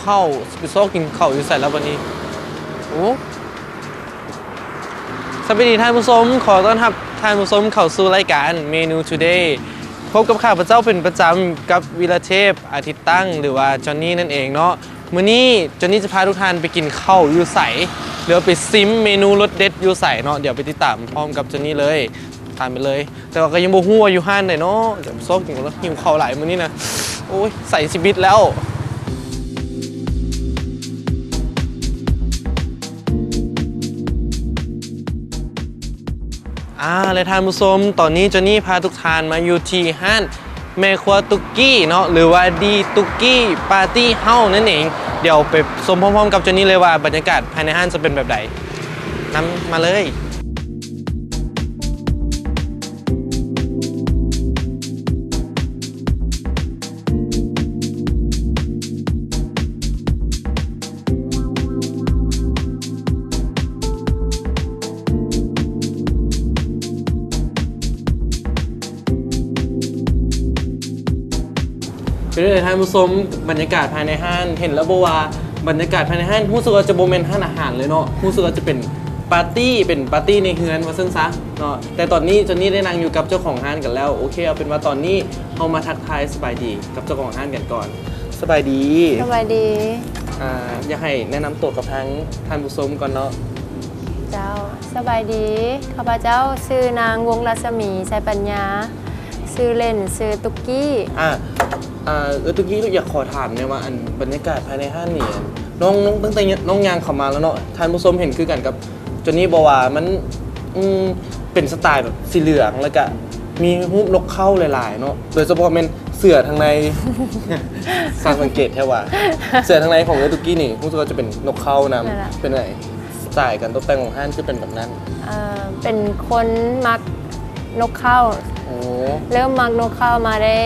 ข้าวไปซอกกินข้าวอยู่ใส่แล้ววันนี้โอ้สวัสดีท่านผู้ชมขอต้อนรับท่านผู้ชมเข้าสู่รายการเมนู Today พบกับข้าพเจ้าเป็นประจำกับวีระเทพอาทิตย์ตั้งหรือว่าจอนนี่นั่นเองเนาะมื้อนี้จอนนี่จะพาทุกท่านไปกินข้าวอยู่ใสเดี๋ยวไปซิมเมนูรสเด็ดอยู่ใสเนาะเดี๋ยวไปติดตามพร้อมกับจอนนี่เลยทานไปเลยแต่ว่าก็ยังบ่ฮู้ว่าอยู่ห้านไหนเนาะเดี๋ยวซอกกินแล้วหิวข้าวหลายมื้อนี้นะโอ้ยใส่ชีวิตแล้วและท่านผู้ชมตอนนี้จอนนี่พาทุกท่านมาอยู่ที่ห้านแม่ครัวตุกกี้เนาะหรือว่าดีตุกกี้ปาร์ตี้เฮ้านั่นเองเดี๋ยวไปชมพร้อมๆกับจอนนี่เลยว่าบรรยากาศภายในห้านจะเป็นแบบไหนนำมาเลยเป็นเลยท่านผู้ชมบรรยากาศภายในห้างเห็นแล้วบอกว่าบรรยากาศภายในห้างรู้สึกว่าจะโมเมนต์ห้างอาหารเลยเนาะรู้สึกว่าจะเป็นปาร์ตี้ในเฮือนว่าซึ่งซะเนาะแต่ตอนนี้จอนนี่ได้นั่งอยู่กับเจ้าของห้างกันแล้วโอเคเอาเป็นว่าตอนนี้เรามาทักทายสบายดีกับเจ้าของห้างกันก่อนสบายดีอยากให้แนะนำตัวกับทั้งท่านผู้ชมก่อนเนาะเจ้าสบายดีข้าพเจ้าชื่อนางวงรัศมีชัยปัญญาชื่อเล่นชื่อตุกกี้ตุกกี้อยากขอถามเนี่ยว่าอันบรรยากาศภายในห้างนี่น้องตั้งแต่น้องยางเข้ามาแล้วเนาะท่านผู้ชมเห็นคือกันกับจอนนี่บอกว่ามันเป็นสไตล์แบบสีเหลืองแล้วก็มีรูปนกเข้าหลายๆเนาะโดยเฉพาะเป็นเสือทางใน สังเกตแค่ว่าเสือทางในของตุกกี้นี่รู้สึกว่าจะเป็นนกเข้านำเป็นไงสไตล์การตกแต่งของห้างคือเป็นแบบนั้นเป็นคนมักนกเข้าเริ่มมักนกเข้ามาได้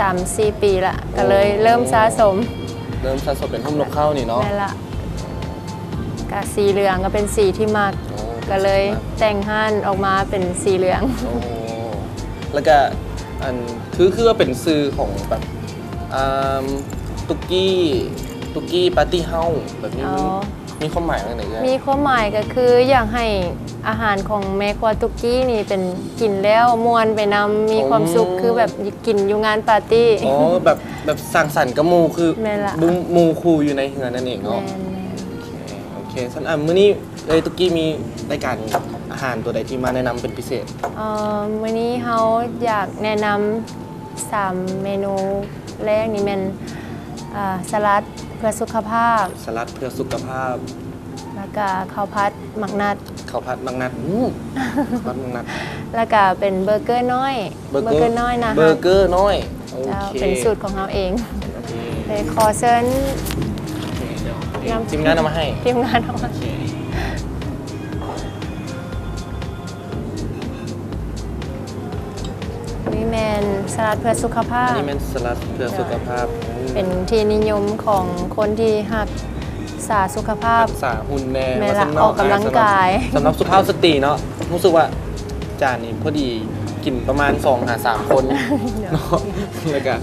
3-4 ปีละก็เลยเริ่มสะสมเป็นทุ่มนกเข้านี่เนาะนั่นละกับสีเหลืองก็เป็นสีที่มักก็เลยแต่งห้านออกมาเป็นสีเหลืองแล้วก็อันคือว่าเป็นซื้อของแบบตุกกี้ปาร์ตี้เฮ้าแบบนี้มีความหมายอะไรกันมีความหมายก็คืออยากให้อาหารของแม่ครัวตุกกี้นี่เป็นกินแล้วมวนไปนำมีความสุขคือแบบกินอยู่งานปาร์ตี้แบบสร้างสรรค์กับมูคือมูคูอยู่ในเฮือนนั่นเองเนาะโอเคสันมื้อนี้เลยตุกกี้มีรายการอาหารตัวใดที่มาแนะนำเป็นพิเศษมื้อนี้เขาอยากแนะนำ3เมนูแรกนี่เป็นสลัดเพื่อสุขภาพแล้วก็ข้าวผัดหมักนัดแล้วก็เป็นเบอร์เกอร์น้อยนะเบอร์เกอร์น้อยเป็นสูตรของเราเองเลยขอเชิญทีมงานเอามาให้นี่แมนสลัดเพื่อสุขภาพเป็นที่นิยมของคนที่หักษาสุขภาพหุ่นแน่ออกกำลังกายสำหรับสุภาพสตรีเนาะรู้สึกว่าจานนี้พอดีกินประมาณ2-3 คนเนาะแล้วก็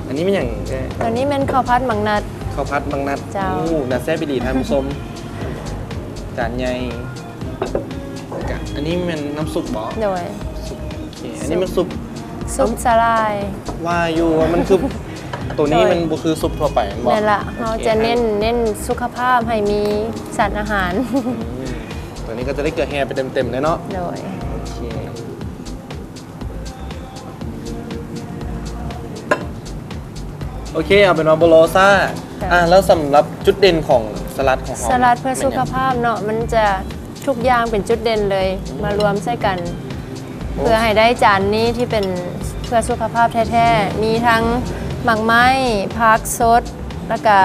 อันนี้เป็นอย่างตัวนี้เป็นข้าวผัดมังนัดน่าแซ่บไปดีท่านผู้ชมจานใหญ่อันนี้เป็นน้ำซุปบอโดยอันนี้มันซุปสลายว่าอยู่มันคือตัวนี้มันคือซุปทั่วไปนั่นแหละเราจะเน้นสุขภาพให้มีสารอาหารตัวนี้ก็จะได้เกลือแฮไปเต็มๆเลยเนาะโอเคเอาเป็นว่าโบโลซ่าแล้วสำหรับจุดเด่นของสลัดของสลัดเพื่อสุขภาพเนาะมันจะทุกอย่างเป็นจุดเด่นเลยมารวมใส่กันเพื่อให้ได้จานนี้ที่เป็นเพื่อสุขภาพแท้ๆมีทั้งหมักไม้ผักสดแล้วก็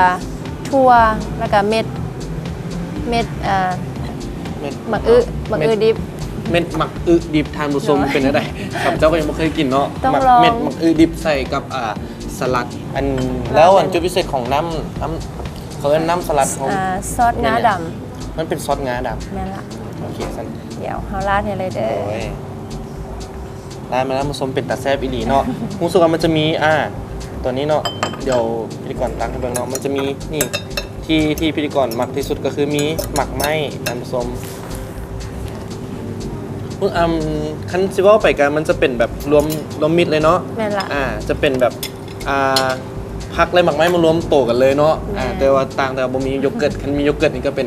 ถั่วแล้วก็เม็ดหมักดิบเม็ดหมักดิบทานผสมเป็นอะไรกับเจ้าก็ยังไม่เคยกินเนาะเม็ดหมักดิบใส่กับสลัดแล้วจุดพิเศษของน้ำเขาเรียกน้ำสลัดของซอสงาดำมันเป็นซอสงาดำแม่ละโอเคสั้นเดี๋ยวเขาราดให้เลยเด้อร้านมาแล้วผสมเป็นตาแซ่บอีหลีเนาะรู้สึกว่ามันจะมีตัวนี้เนาะเดี๋ยวพิธีกรตั้งให้เบิ่งเนาะมันจะมีนี่ ที่พิธีกรมักที่สุดก็คือมีหมักไหม้ท่านผู้ชมพวกคันซิเว่าไปกันมันจะเป็นแบบรวมมิตรเลยเนาะ แม่นละ จะเป็นแบบพักและหมักไหม้มารวมโตกันเลยเนาะ แม่ แต่ว่าต่างแต่ว่าบ่มีโยเกิร์ตคันมีโยเกิร์ตนี่ก็เป็น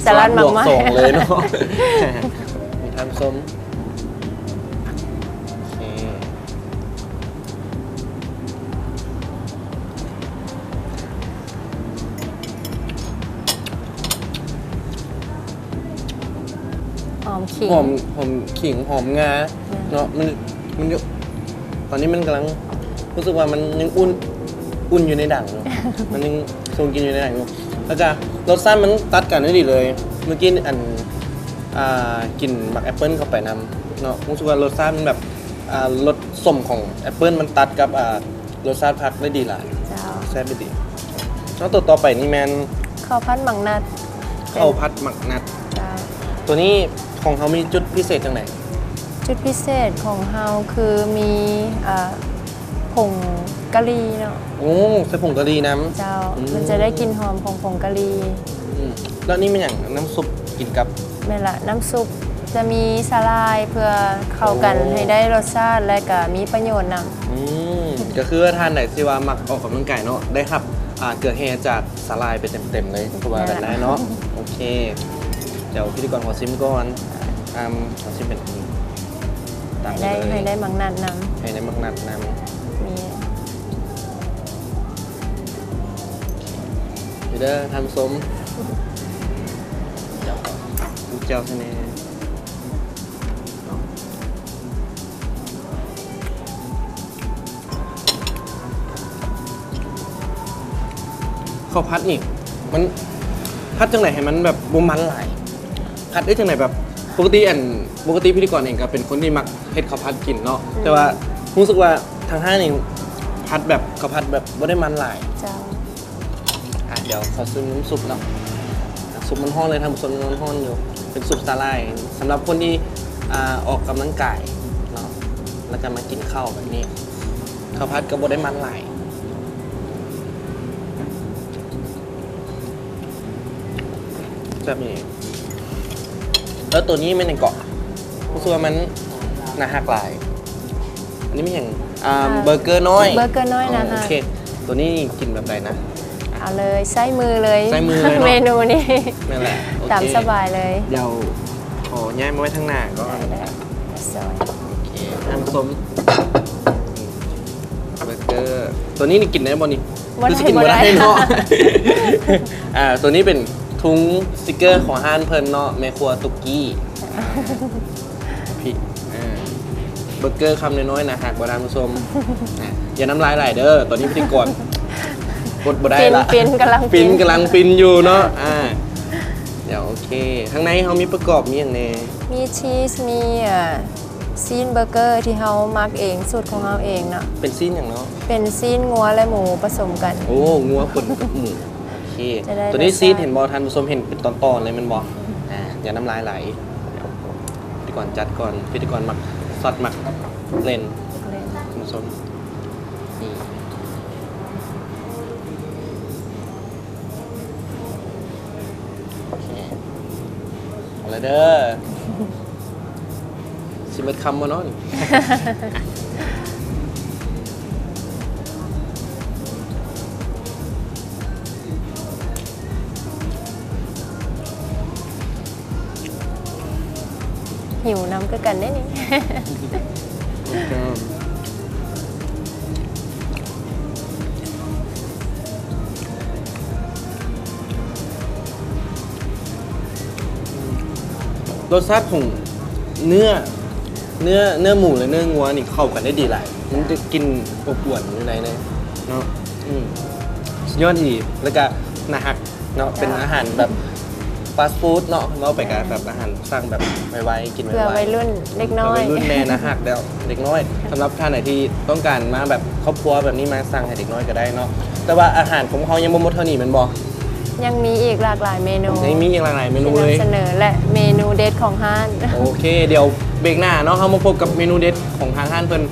สลัดหมักไหม้ บวส่งเลยเนาะ มีท่านผู้ชมโอเคหอมขิง หอมขิงหอมงาเนาะมันอยู่ตอนนี้มันกำลังรู้สึกว่ามันยังอุ่นอยู่ในดั่งเนาะ มันยังทรงกินอยู่ในดั่งอยู่แล้วก็รสชาติมันตัดกันได้ดีเลย เมื่อกี้กินหมักแอปเปิลเข้าไปนำเนาะรู้สึกว่ารสชาติมันแบบรสส้มของแอปเปิลมันตัดกับรสชาติผักได้ดีหลาย เจ้า แซ่บได้ดีแล้วตัวต่อไปนี่แมน ข้าวพัดหมักนัด ข้าวผัดหมักนัด เจ้า ตัวนี้ของเขามีจุดพิเศษจังไหน จุดพิเศษของเฮาคือมีผงกะหรี่เนาะ โอ้ใส่ผงกะหรี่น้ เจ้า อืม มันจะได้กลิ่นหอมของผงกะหรี่ ำแล้วนี่เป็นอย่างน้ำซุปกินกับ แม่นละน้ำซุปจะมีสาลายเพื่อเข้ากัน โอ้ ให้ได้รสชาติและก็มีประโยชน์น ก็คือว่าทานไหนที่ว่ามักออกกำลังกายเนาะได้ครับเกลือแฮจากสาลายไปเต็มๆเลยก็ว่ากันได้เนาะโอเคเดี๋ยวพิธีกรขอซิมก่อนขอซิมเป็นตาม ำ ไป ได้ เลย ให้ได้หมักนัดน ให้ในมักนัดน้ ำมี ำเด้อทำส้มเดี๋ยวดูเจ้าใช่ไหมข้าวพัดนี่มันพัดจังไหนให้มันแบบบ่มันหลายพัดได้จังไหนแบบปกติพิธีกรเองก็เป็นคนที่มักเฮ็ดข้าวพัดกินเนาะแต่ว่ารู้สึกว่าทางห้างนี่พัดแบบข้าวพัดแบบบ่ได้มันหลาย เจ้า เดี๋ยวขอซื้อน้ำซุปเนาะซุปมันห้อนเลยทำซุปมันห้อนอยู่เป็นซุปสาหร่ายสำหรับคนที่ออกกำลังกายเนาะแล้วก็มากินข้าวแบบนี้ข้าวพัดก็บ่ได้มันหลายแบบนี้แล้วตัวนี้ไม่ในเกาะรู้สึกว่ามันน่าหักหลาย อันนี้ไม่อย่างเบอร์เกอร์น้อย เบอร์เกอร์น้อยนะ โอ ฮะ เค ตัวนี้กินแบบไหนนะ เอาเลยใช้มือเลย ใช้มือเลยเนอะ เมนูนี้ นั่นแหละโอเค ตามสบายเลย เดี๋ยวขอย้ายมาไว้ทางหน้าก็ ได้ซอย โอเคน้ำส้มเบอร์เกอร์ตัวนี้นี่กินได้บ่นี่ บ่ได้ หรือสิกิน บ่ บ่ ได้ ได้เนาะ ตัวนี้เป็นทุงสติกเกอร์ของห้านเพิ่นเนาะแม่ครัวตุกกี้พี่เบอร์เกอร์คำน้อยๆนะหากบ่ได้ผู้ชมอย่าน้ำลายไหลเด้อตอนนี้พิธีกรกดบ่ได้ละ ฟินกำลัง ฟินกำลังฟินอยู่เนาะเดี๋ยวโอเคข้างในเขามีประกอบมีอย่างแน่ มีชีสมีซีนเบอร์เกอร์ที่เฮามักเองสูตรของเฮาเองเนาะ เป็นซีนอย่างเนาะ เป็นซีนงัวและหมูผสมกัน โอ้งัวคนกับหมูโอเค จะได้ ตัวนี้ รสชาติ ซีดเห็นบอทันผู้ชมเห็นเป็นตอนๆเลยมันบอกอย่าน้ำลายไหลเดี๋ยวพิธีกรจัดก่อนพิธีกรหมักซอสหมักเลนคุณผู้ชมนี่โอเคเอาเลยเด้อสิเม็ดคำมาเนาะนี่ หิวน้ำก็กันได้นี่ รสชาติของเนื้อหมูและเนื้องัวนี่เข้ากันได้ดีหลายมันจะกินอบอวลอยู่ในเลยเนาะสุดยอดดีแล้วก็นาฮักเนาะเป็นอาหารแบบฟาสต์ฟู้ดเนาะเราไปกับแบบอาหารสั่งแบบไวๆกินไวๆ เพื่อวัยรุ่นเล็กน้อย วัยรุ่นแน่นะฮักแล้วเด็กน้อยสำหรับท่านไหนที่ต้องการมาแบบครอบครัวแบบนี้มาสั่งให้เด็กน้อยก็ได้เนาะแต่ว่าอาหารของเขายังบ่หมดเท่านี้แมันบ่ ยังมีอีกหลากหลายเมนู ยังมีอีกหลากหลายเมนู ที่ เลย นำเสนอและเมนูเด็ดของห้าน โอเค เดี๋ยวเบรกหน้าเนาะเรามาพบกับเมนูเด็ดของทางห้านเพิ่น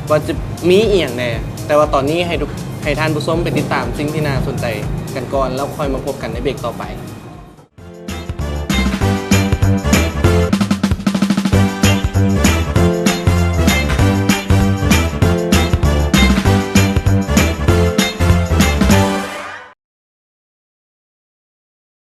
ว่าจะมีอีกอย่างแน่แต่ว่าตอนนี้ให้ท่านผู้ชมไปติดตามสิ่งที่น่าสนใจ กันก่อนแล้วค่อยมาพบกันในเบรกต่อไป